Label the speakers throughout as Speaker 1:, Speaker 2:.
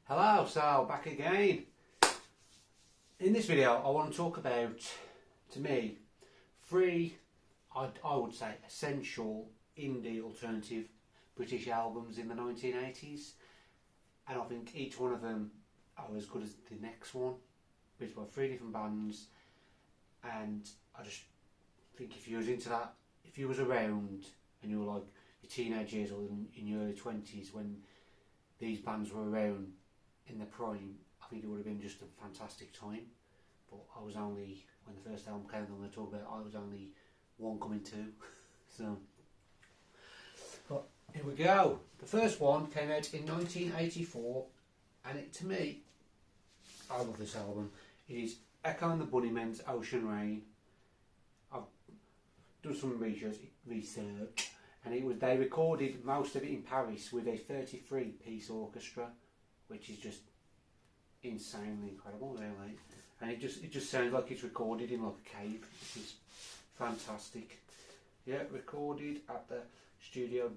Speaker 1: Hello, so back again. In this video I want to talk about, to me, 3, I would say, essential indie alternative British albums in the 1980s, and I think each one of them are as good as the next one. It's by 3 different bands, and I just think if you was into that, if you was around and you were like your teenage years or in your early 20s when these bands were around in their prime, I think it would have been just a fantastic time. But I was only, when the first album came, I'm going to talk about, I was only 1 coming 2. So, but here we go. The first one came out in 1984, and it, to me, I love this album. It is Echo and the Bunnymen's Ocean Rain. I've done some research, and they recorded most of it in Paris with a 33-piece orchestra, which is just insanely incredible, really. And it just sounds like it's recorded in like a cave, which is fantastic. Yeah, recorded at the Studio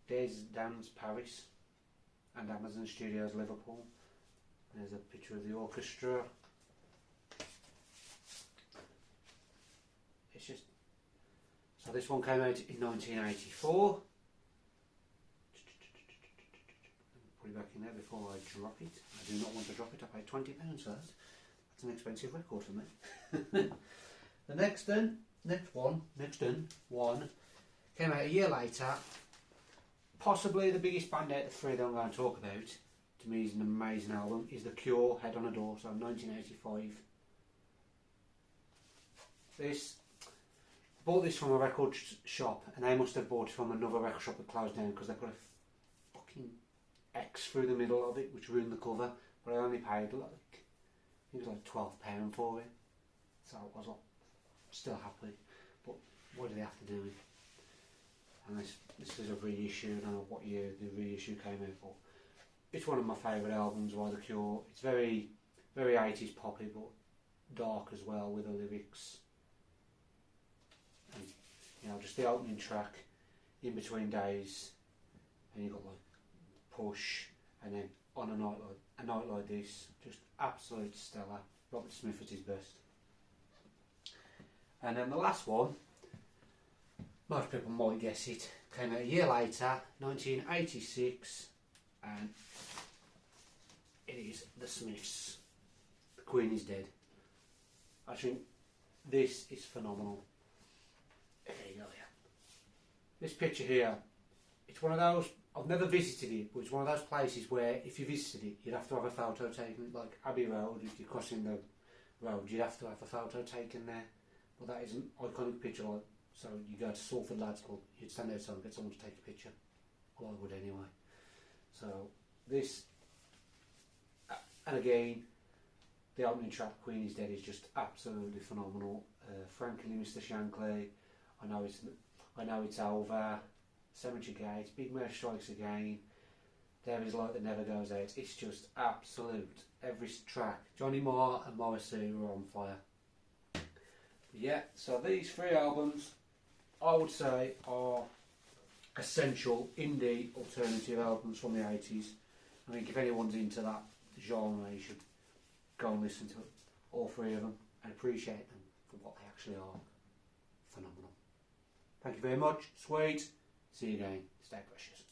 Speaker 1: des Dames Paris and Amazon Studios Liverpool. There's a picture of the orchestra. It's just, so this one came out in 1984. Put it back in there before I drop it. I do not want to drop it. I paid £20 for that. That's an expensive record for me. The next one came out a year later. Possibly the biggest band out of the 3 that I'm going to talk about. To me, is an amazing album. Is The Cure, Head on a Door, so 1985. Bought this from a record shop, and they must have bought it from another record shop that closed down because they put a fucking X through the middle of it, which ruined the cover. But I only paid like, I think it was like £12 for it, so I was still happy. But what do they have to do with? And this is a reissue. I don't know what year the reissue came out, but it's one of my favourite albums by The Cure. It's very, very 80s poppy, but dark as well with the lyrics. And you know, just the opening track, In Between Days, and you got like Push, and then On a Night Like This, just absolute stellar. Robert Smith at his best. And then the last one, most people might guess it, came out a year later, 1986, and it is The Smiths, The Queen is Dead. I think this is phenomenal. There you go, yeah. This picture here, it's one of those, I've never visited it, but it's one of those places where if you visited it, you'd have to have a photo taken, like Abbey Road, if you're crossing the road, you'd have to have a photo taken there. But that is an iconic picture, like, so you go to Salford Lads Club, you'd stand outside and get someone to take a picture. Well, I would anyway. So, this, and again, the opening track, Queen is Dead, is just absolutely phenomenal. Frankly, Mr. Shankly, I know it's over. Cemetery Gates, Big Mare Strikes Again, There Is Light That Never Goes Out. It's just absolute. Every track. Johnny Marr and Morrissey were on fire. But yeah, so these 3 albums, I would say, are essential indie alternative albums from the 80s. I think if anyone's into that genre, you should go and listen to all 3 of them and appreciate them for what they actually are. Phenomenal. Thank you very much. Sweet. See you again. Stay precious.